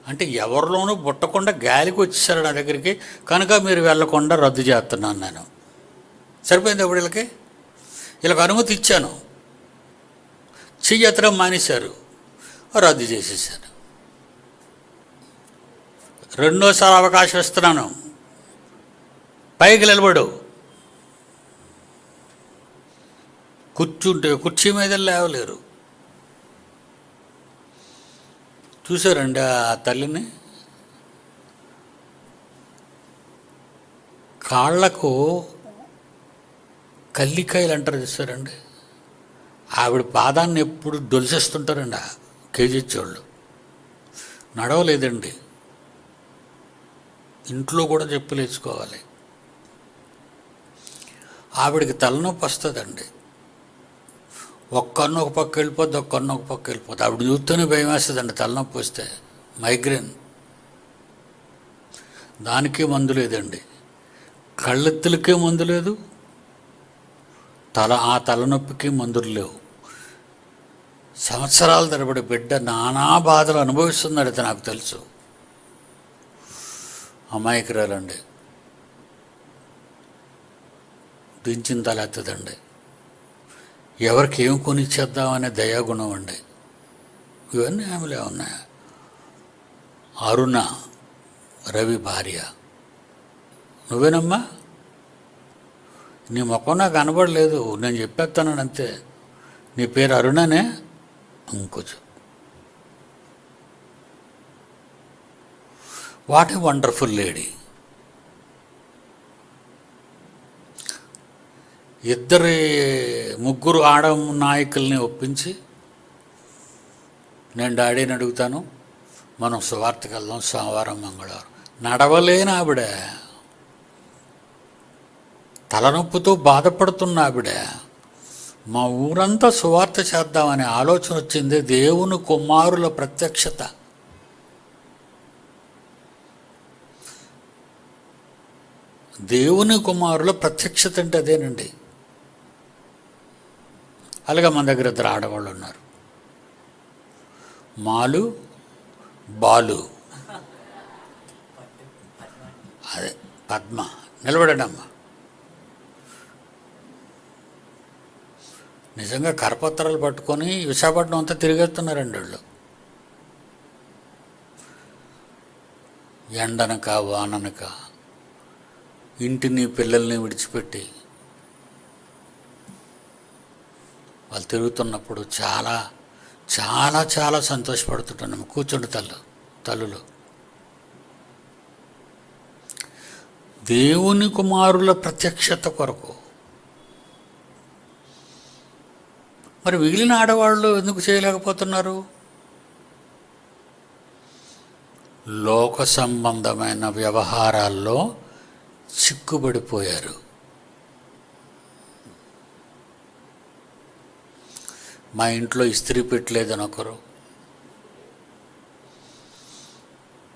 అంటే ఎవరిలోనూ పుట్టకుండా గాలికి వచ్చేసారు నా దగ్గరికి, కనుక మీరు వెళ్ళకుండా రద్దు చేస్తున్నాను నేను. సరిపోయింది. ఇప్పుడు వీళ్ళకి అనుమతి ఇచ్చాను, చెయ్యెత్తడం మానేశారు, రద్దు చేసేసాను. రెండోసారి అవకాశం ఇస్తున్నాను, పైకి నిలబడు. కూర్చుంటే కుర్చీ మీద లేవలేరు. చూసారండి ఆ తల్లిని? కాళ్లకు కల్లికాయలు అంటారు చూసారండి, ఆవిడ పాదాన్ని ఎప్పుడు దొలిసేస్తుంటారండి ఆ కేజీ ఇచ్చేవాళ్ళు. నడవలేదండి, ఇంట్లో కూడా చెప్పులు వేసుకోవాలి. ఆవిడకి తలనొప్పి వస్తుందండి. ఒక్కన్న ఒక పక్క వెళ్ళిపోద్ది, ఒక్కన్న ఒక పక్క వెళ్ళిపోద్ది. ఆవిడ చూస్తూనే భయం వేస్తుందండి తలనొప్పి వస్తే. మైగ్రేన్, దానికే మందు లేదండి. కళ్ళెత్తులకే మందు లేదు, ఆ తలనొప్పికి మందులు లేవు. సంవత్సరాల తరబడి బిడ్డ నానా బాధలు అనుభవిస్తున్నాడు, నాకు తెలుసు. అమాయకురాలండి, దించిన తల ఎత్తదండి. ఎవరికి ఏం కొనిచ్చేద్దామనే దయాగుణం అండి. ఇవన్నీ ఆమెలే ఉన్నాయి. అరుణ, రవి భార్య. నువ్వేనమ్మా? నీ ముఖం నాకు కనబడలేదు, నేను చెప్పేస్తాను అంతే. నీ పేరు అరుణనే? ఇంకొచ్చు. What a wonderful lady. ముగ్గురు ఆడ నాయకుల్ని ఒప్పించి, నేను డాడీని అడుగుతాను, మనం సువార్తకి వెళ్దాం సోమవారం మంగళవారం. నడవలేని ఆవిడ, తలనొప్పితో బాధపడుతున్న ఆవిడ, మా ఊరంతా సువార్త చేద్దామనే ఆలోచన వచ్చింది. దేవుని కుమారుల ప్రత్యక్షత. దేవుని కుమారుల ప్రత్యక్షత అంటే అదేనండి. అలాగే మన దగ్గర ఇద్దరు ఆడవాళ్ళు ఉన్నారు, మాలు బాలు. అదే పద్మ. నిలబడండి అమ్మ. నిజంగా కరపత్రాలు పట్టుకొని విశాఖపట్నం అంతా తిరిగేస్తున్నారండి వాళ్ళు. ఎండనక వాననక ఇంటిని పిల్లల్ని విడిచిపెట్టి వాళ్ళు తిరుగుతున్నప్పుడు చాలా చాలా చాలా సంతోషపడుతుంటాను. కూర్చోండి తల్లులు. దేవుని కుమారుల ప్రత్యక్షత కొరకు. మరి మిగిలిన ఆడవాళ్ళు ఎందుకు చేయలేకపోతున్నారు? లోక సంబంధమైన వ్యవహారాల్లో చిక్కుబడిపోయారు. మా ఇంట్లో ఇస్త్రీ పెట్టలేదని ఒకరు,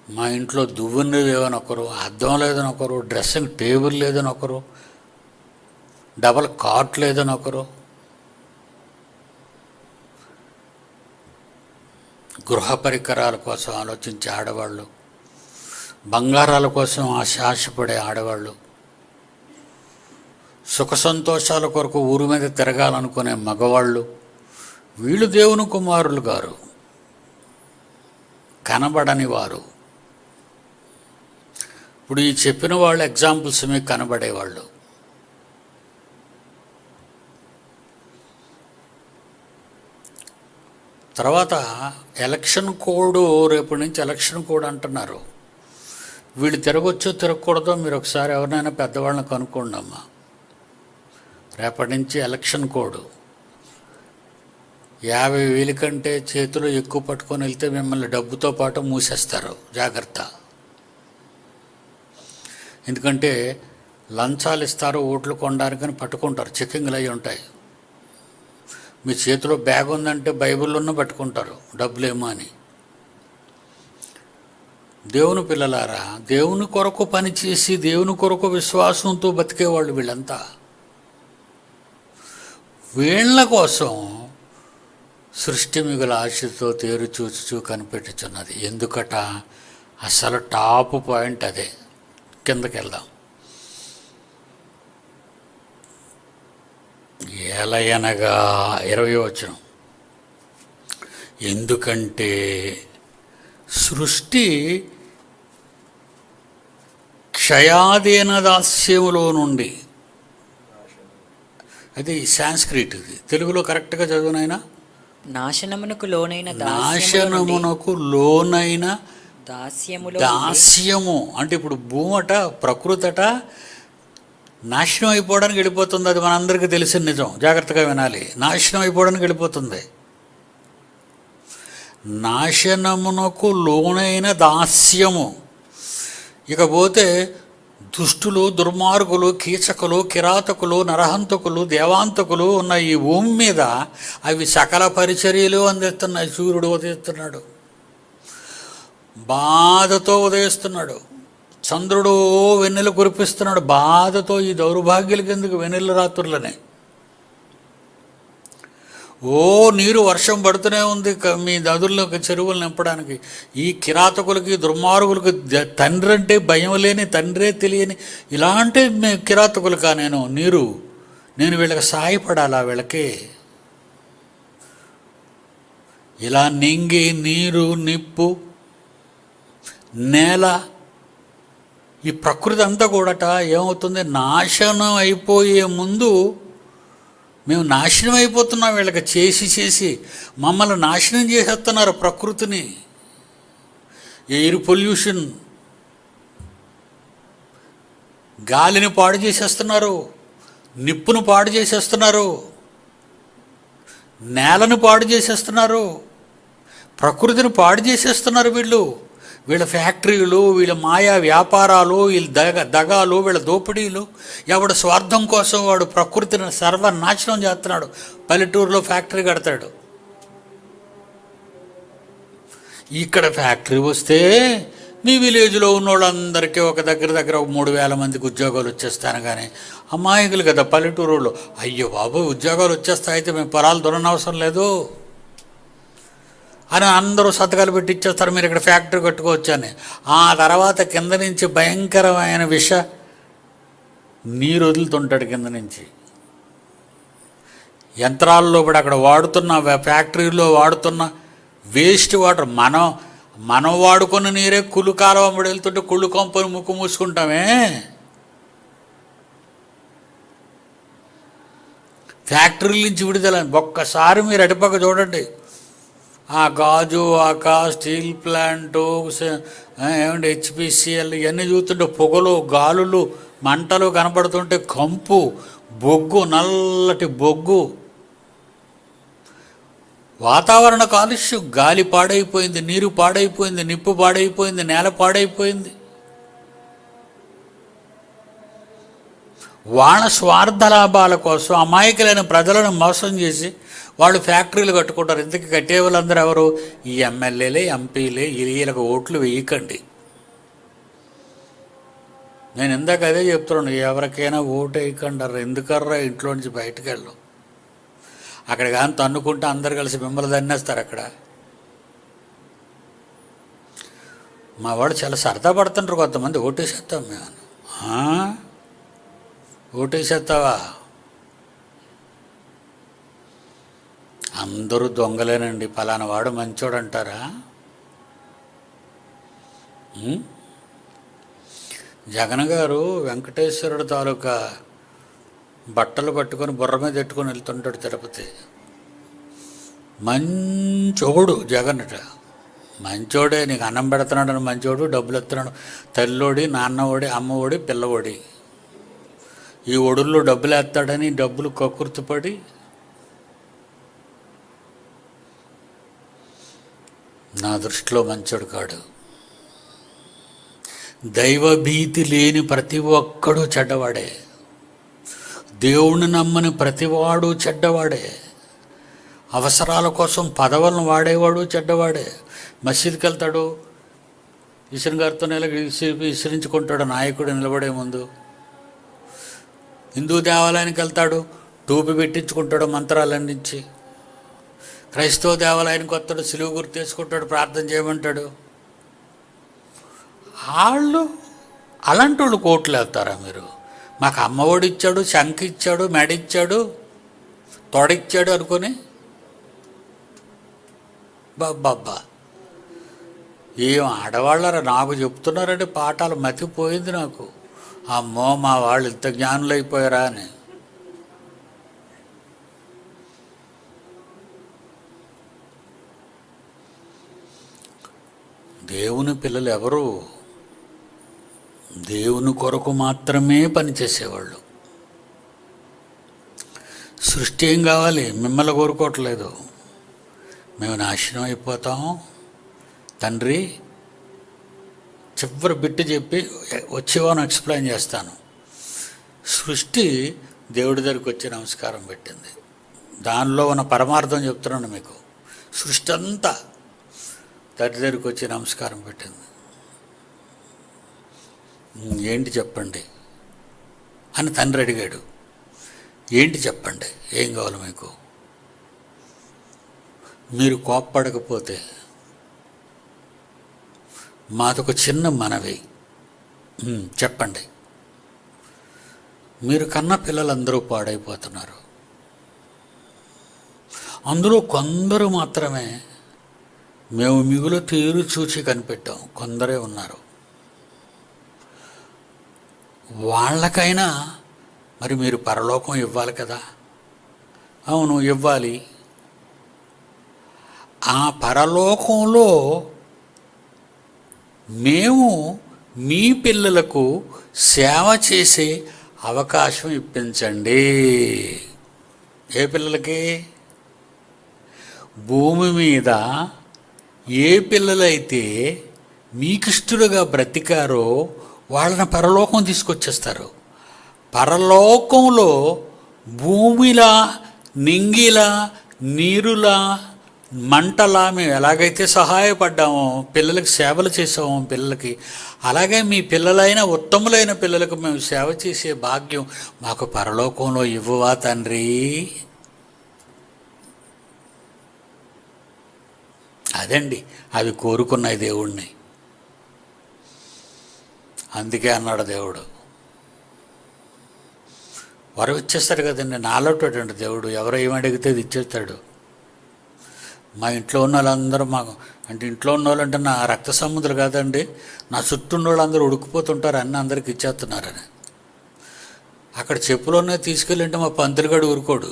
మా ఇంట్లో దువ్వెన లేదని ఒకరు, అద్దం లేదని ఒకరు, డ్రెస్సింగ్ టేబుల్ లేదని ఒకరు, డబల్ కాట్ లేదని ఒకరు, గృహ పరికరాల కోసం ఆలోచించే ఆడవాళ్ళు, బంగారాల కోసం ఆశపడే ఆడవాళ్ళు, సుఖ సంతోషాల కొరకు ఊరి మీద తిరగాలనుకునే మగవాళ్ళు, వీళ్ళు దేవుని కుమారులు గారు, కనబడని వారు. ఇప్పుడు ఈ చెప్పిన వాళ్ళు ఎగ్జాంపుల్స్ మీకు కనబడేవాళ్ళు. తర్వాత ఎలక్షన్ కోడ్, రేపటి నుంచి ఎలక్షన్ కోడ్ అంటున్నారు. వీళ్ళు తిరగొచ్చో తిరగకూడదో మీరు ఒకసారి ఎవరినైనా పెద్దవాళ్ళని కనుక్కోండి అమ్మా. రేపటి నుంచి ఎలక్షన్ కోడ్. 50,000 కంటే చేతిలో ఎక్కువ పట్టుకొని వెళ్తే మిమ్మల్ని డబ్బుతో పాటు మూసేస్తారు, జాగ్రత్త. ఎందుకంటే లంచాలు ఇస్తారు ఓట్లు కొనడానికని పట్టుకుంటారు, చెక్కింగ్లు అవి ఉంటాయి. మీ చేతిలో బ్యాగ్ ఉందంటే బైబిల్లోనూ పట్టుకుంటారు డబ్బులేమో అని. దేవుని పిల్లలారా, దేవుని కొరకు పనిచేసి దేవుని కొరకు విశ్వాసంతో బతికేవాళ్ళు వీళ్ళంతా. వీళ్ళ కోసం సృష్టి మిగుల ఆశతో తేరు చూచుచూ కనిపెట్టుచున్నది. ఎందుకట? అసలు టాప్ పాయింట్ అదే. కిందకి వెళ్దాం. ఏలయనగా 20వ వచనం. ఎందుకంటే సృష్టి క్షయాధీన దాస్యములో నుండి, అది సాంస్క్రిట్, ఇది తెలుగులో కరెక్ట్గా చదువునైనా, నాశనమునకు లోనైన నాశనమునకు లోనైన దాస్యములో దాస్యము. అంటే ఇప్పుడు భూమట, ప్రకృతట నాశనం అయిపోవడానికి వెళ్ళిపోతుంది. అది మనందరికీ తెలిసిన నిజం, జాగ్రత్తగా వినాలి. నాశనం అయిపోవడానికి వెళ్ళిపోతుంది. నాశనమునకు లోనైన దాస్యము. ఇకపోతే దుష్టులు, దుర్మార్గులు, కీచకులు, కిరాతకులు, నరహంతకులు, దేవాంతకులు ఉన్న ఈ భూమి మీద అవి సకల పరిచర్యలు అందిస్తున్నాయి. సూర్యుడు ఉదయిస్తున్నాడు, బాధతో ఉదయిస్తున్నాడు. చంద్రుడు వెన్నెలు కురిపిస్తున్నాడు, బాధతో. ఈ దౌర్భాగ్యులకి ఎందుకు వెన్నెల రాత్రులనే? నీరు వర్షం పడుతూనే ఉంది మీ నదుల్లోకి, చెరువులు నింపడానికి. ఈ కిరాతకులకి, దుర్మార్గులకి తండ్రి అంటే భయం లేని, తండ్రే తెలియని ఇలాంటి కిరాతకులుగా నేను వీళ్ళకి సాయపడాలా? వీళ్ళకి ఇలా నింగి, నీరు, నిప్పు, నేల, ఈ ప్రకృతి అంతా కూడాట ఏమవుతుంది? నాశనం అయిపోయే ముందు మేము నాశనం అయిపోతున్నాం. వీళ్ళకి చేసి మమ్మల్ని నాశనం చేసేస్తున్నారు. ప్రకృతిని, ఎయిర్ పొల్యూషన్, గాలిని పాడు చేసేస్తున్నారు, నిప్పును పాడు చేసేస్తున్నారు, నేలను పాడు చేసేస్తున్నారు, ప్రకృతిని పాడు చేసేస్తున్నారు వీళ్ళ ఫ్యాక్టరీలు, వీళ్ళ మాయా వ్యాపారాలు, వీళ్ళ దగాలు, వీళ్ళ దోపిడీలు. ఎవడు స్వార్థం కోసం వాడు ప్రకృతిని సర్వనాశనం చేస్తున్నాడు. పల్లెటూరులో ఫ్యాక్టరీ కడతాడు. ఇక్కడ ఫ్యాక్టరీ వస్తే మీ విలేజ్లో ఉన్న వాళ్ళందరికీ ఒక దగ్గర 3,000 మందికి ఉద్యోగాలు వచ్చేస్తాను. కానీ అమాయకులు కదా పల్లెటూరులో, అయ్యో బాబు ఉద్యోగాలు వచ్చేస్తాయి, అయితే మేము పొలాలు దున్ననవసరం లేదు అని అందరూ సంతకాలు పెట్టి ఇచ్చేస్తారు, మీరు ఇక్కడ ఫ్యాక్టరీ కట్టుకోవచ్చు అని. ఆ తర్వాత కింద నుంచి భయంకరమైన నీరు వదులుతుంటాడు. కింద నుంచి యంత్రాల్లో కూడా అక్కడ వాడుతున్న, ఫ్యాక్టరీలో వాడుతున్న వేస్ట్ వాటర్, మనం వాడుకున్న నీరే కుళ్ళు కాలువ అమ్మడి వెళ్తుంటే కుళ్ళు కొంపని ముక్కు మూసుకుంటామే. ఫ్యాక్టరీల నుంచి విడుదల. ఒక్కసారి మీరు అటుపక్క చూడండి, ఆ గాజు, స్టీల్ ప్లాంటు, ఏమంటే HPCL ఇవన్నీ చూస్తుంటే పొగలు, గాలులు, మంటలు కనపడుతుంటే కంపు, బొగ్గు, నల్లటి బొగ్గు, వాతావరణ కాలుష్యం. గాలి పాడైపోయింది, నీరు పాడైపోయింది, నిప్పు పాడైపోయింది, నేల పాడైపోయింది. వాళ్ళ స్వార్థ లాభాల కోసం అమాయకులైన ప్రజలను మోసం చేసి వాళ్ళు ఫ్యాక్టరీలు కట్టుకుంటారు. ఇంతకీ కట్టే వాళ్ళందరూ ఎవరు? ఈ ఎమ్మెల్యేలే, ఎంపీలే. వీళ్ళకి ఓట్లు వేయకండి. నేను ఇందాక అదే చెప్తున్నాను, ఎవరికైనా ఓటు వేయకండి. ఎందుకర్రా ఇంట్లో నుంచి బయటకు వెళ్ళం, అక్కడ కానీ తన్నుకుంటే అందరు కలిసి మిమ్మల్ని తన్నేస్తారు. అక్కడ మా వాడు చాలా సరదా పడుతుంటారు కొంతమంది, ఓటేసేస్తాం మేము. ఓటేసేస్తావా? అందరూ దొంగలేనండి, పలానా వాడు మంచోడు అంటారా? జగన్ గారు వెంకటేశ్వరుడు తాలూకా బట్టలు పట్టుకొని బుర్ర మీద పెట్టుకొని వెళ్తుంటాడు తిరుపతి. మంచోడు జగన్ట, మంచోడే, నీకు అన్నం పెడుతున్నాడు మంచోడు, డబ్బులు ఎత్తున్నాడు, తల్లోడి, నాన్నోడి, అమ్మఒడి, పిల్లఒడి. ఈ ఒడుల్లో డబ్బులు వేస్తాడని డబ్బులు కక్కుర్తిపడి నా దృష్టిలో మంచోడు కాడు. దైవభీతి లేని ప్రతి ఒక్కడు చెడ్డవాడే, దేవుణ్ణి నమ్మని ప్రతివాడు చెడ్డవాడే, అవసరాల కోసం పదవులను వాడేవాడు చెడ్డవాడే. మసీదుకి వెళ్తాడు, ఇసురు గారితో విసిరించుకుంటాడు నాయకుడు నిలబడే ముందు. హిందూ దేవాలయానికి వెళ్తాడు, టోపీ పెట్టించుకుంటాడు మంత్రాలన్నించి. క్రైస్తవ దేవాలయానికి వస్తాడు, సిలువ గుర్తు చేసుకుంటాడు, ప్రార్థన చేయమంటాడు. వాళ్ళు అలాంటి వాళ్ళు కోట్లు వెళ్తారా మీరు? మాకు అమ్మఒడి ఇచ్చాడు, శంఖ ఇచ్చాడు, మెడ ఇచ్చాడు, తొడిచ్చాడు అనుకొని బాబ్బా ఏం ఆడవాళ్ళరా నాకు చెప్తున్నారంటే పాఠాలు మతిపోయింది నాకు. అమ్మో మా వాళ్ళు ఇంత జ్ఞానులు అయిపోయారా అని. దేవుని పిల్లలు ఎవరు? దేవుని కొరకు మాత్రమే పనిచేసేవాళ్ళు. సృష్టి ఏం కావాలి? మిమ్మల్ని కోరుకోవట్లేదు. మేము నాశనం అయిపోతాం తండ్రి. చివరి బిట్టు చెప్పి వచ్చేవాను ఎక్స్ప్లెయిన్ చేస్తాను. సృష్టి దేవుడి దగ్గరికి వచ్చి నమస్కారం పెట్టింది. దానిలో ఉన్న పరమార్థం చెప్తున్నాను మీకు. సృష్టి అంతా తండ్రి దగ్గరికి వచ్చి నమస్కారం పెట్టింది. ఏంటి చెప్పండి అని తండ్రి అడిగాడు. ఏంటి చెప్పండి, ఏం కావాలి మీకు? మీరు కోప్పడకపోతే మాదొక చిన్న మనవి, చెప్పండి. మీరు కన్న పిల్లలందరూ పాడైపోతున్నారు. అందులో కొందరు మాత్రమే మేము మిగులు తీరు చూచి కనిపెట్టాం, కొందరే ఉన్నారు. వాళ్ళకైనా మరి మీరు పరలోకం ఇవ్వాలి కదా. అవును, ఇవ్వాలి. ఆ పరలోకంలో మేము మీ పిల్లలకు సేవ చేసే అవకాశం ఇప్పించండి. ఏ పిల్లలకి? భూమి మీద ఏ పిల్లలైతే మీకిష్టులుగా బ్రతికారో వాళ్ళని పరలోకం తీసుకొచ్చేస్తారు. పరలోకంలో భూమిలా, నింగిలా, నీరులా, మంటలా మేము ఎలాగైతే సహాయపడ్డామో, పిల్లలకి సేవలు చేసామో పిల్లలకి, అలాగే మీ పిల్లలైన ఉత్తములైన పిల్లలకు మేము సేవ చేసే భాగ్యం మాకు పరలోకంలో ఇవ్వవా తండ్రి? అదండి అవి కోరుకున్నాయి దేవుణ్ణి. అందుకే అన్నాడు దేవుడు, వరం ఇచ్చేస్తాడు కదండి. నాలోటండి దేవుడు, ఎవరు ఏమడిగితే అది ఇచ్చేస్తాడు. మా ఇంట్లో ఉన్న వాళ్ళందరూ మాకు, అంటే ఇంట్లో ఉన్న వాళ్ళు అంటే నా రక్త సముద్రం కాదండి, నా చుట్టూ ఉన్న వాళ్ళందరూ ఉడికిపోతుంటారు, అన్నీ అందరికి ఇచ్చేస్తున్నారని. అక్కడ చెప్పులోనే తీసుకెళ్ళింటే మా పంతులుగాడు ఊరుకోడు.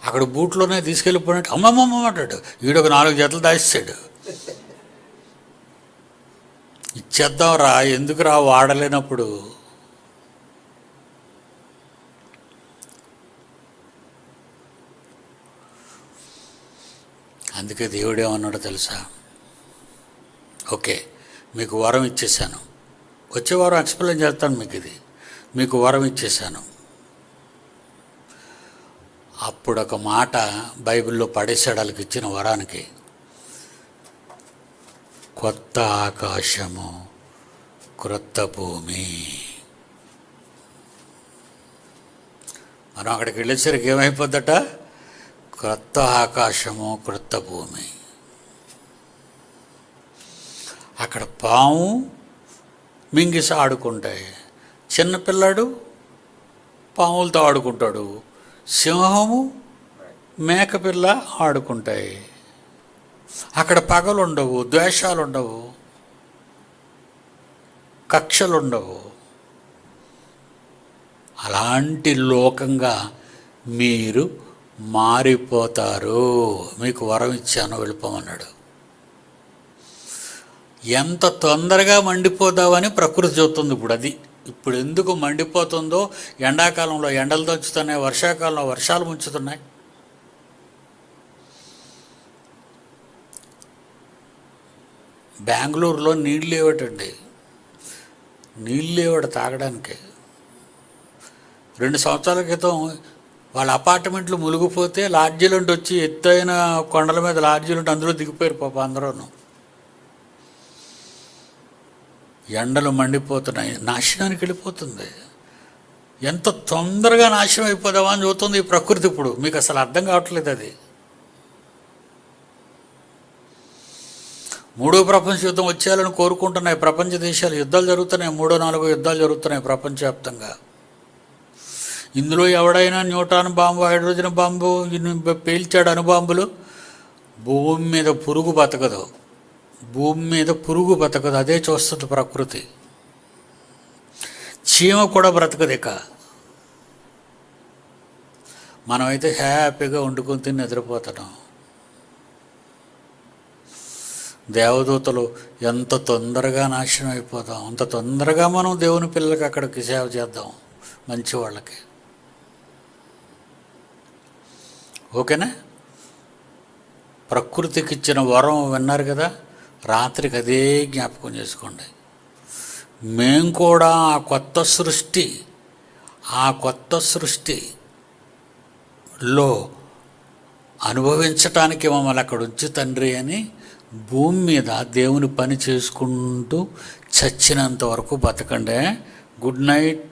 అక్కడ బూట్లోనే తీసుకెళ్ళిపోయినట్టు అమ్మమ్మమ్మ అంటాడు. వీడొక 4 జతలు దాచాడు. ఇచ్చేద్దాం రా, ఎందుకు రా వాడలేనప్పుడు. అందుకే దేవుడేమన్నాడో తెలుసా? ఓకే, మీకు వరం ఇచ్చేసాను, వచ్చే వారం ఎక్స్ప్లెయిన్ చేస్తాను మీకు. ఇది మీకు వరం ఇచ్చేసాను. అప్పుడు ఒక మాట బైబిల్లో పడేసాడు వాళ్ళకి ఇచ్చిన వరానికి. కొత్త ఆకాశము, క్రొత్త భూమి. మనం అక్కడికి వెళ్ళేసరికి ఏమైపోద్దట? క్రొత్త ఆకాశము, క్రొత్త భూమి. అక్కడ పాము మింగిస ఆడుకుంటాయి, చిన్నపిల్లాడు పాములతో ఆడుకుంటాడు, సింహము మేకపిల్ల ఆడుకుంటాయి. అక్కడ పగలుండవు, ద్వేషాలుండవు, కక్షలుండవు. అలాంటి లోకంగా మీరు మారిపోతారు. మీకు వరం ఇచ్చాను, వెళ్ళిపోమన్నాడు. ఎంత తొందరగా మండిపోదామని ప్రకృతి చెబుతుంది. ఇప్పుడు ఎందుకు మండిపోతుందో, ఎండాకాలంలో ఎండలు దంచుతున్నాయి, వర్షాకాలంలో వర్షాలు ముంచుతున్నాయి. బెంగళూరులో నీళ్ళు లేవటండి, నీళ్ళు లేవట తాగడానికి. 2 సంవత్సరాల క్రితం వాళ్ళ అపార్ట్మెంట్లు మునిగిపోతే లాడ్జీలుంటి వచ్చి ఎత్తైన కొండల మీద లాడ్జీలుంటి అందులో దిగిపోయారు పాప అందరూను. ఎండలు మండిపోతున్నాయి, నాశనానికి వెళ్ళిపోతుంది. ఎంత తొందరగా నాశనం అయిపోదామా అని చూస్తుంది ఈ ప్రకృతి. ఇప్పుడు మీకు అసలు అర్థం కావట్లేదు అది. 3వ ప్రపంచ యుద్ధం వచ్చేయాలని కోరుకుంటున్నాయి ప్రపంచ దేశాలు. యుద్ధాలు జరుగుతున్నాయి, 3, 4 యుద్ధాలు జరుగుతున్నాయి ప్రపంచవ్యాప్తంగా. ఇందులో ఎవడైనా న్యూట్రాన్ బాంబు, హైడ్రోజన్ బాంబు పేల్చాడు అణుబాంబులు, భూమి మీద పురుగు బతకదు, భూమి మీద పురుగు బతకదు. అదే చూస్తుంది ప్రకృతి. చీమ కూడా బ్రతకదు. ఇక మనమైతే హ్యాపీగా వండుకొని తిని నిద్రపోతున్నాం. దేవదూతలు ఎంత తొందరగా నాశనం అయిపోతాం, అంత తొందరగా మనం దేవుని పిల్లలకి అక్కడికి సేవ చేద్దాం, మంచి వాళ్ళకి. ఓకేనా? ప్రకృతికి ఇచ్చిన వరం విన్నారు కదా, రాత్రికి అదే జ్ఞాపకం చేసుకోండి. మేము కూడా ఆ కొత్త సృష్టిలో అనుభవించటానికి మమ్మల్ని అక్కడ ఉంచు తండ్రి అని భూమి మీద దేవుని పని చేసుకుంటూ చచ్చినంత వరకు బతకండి. Good night.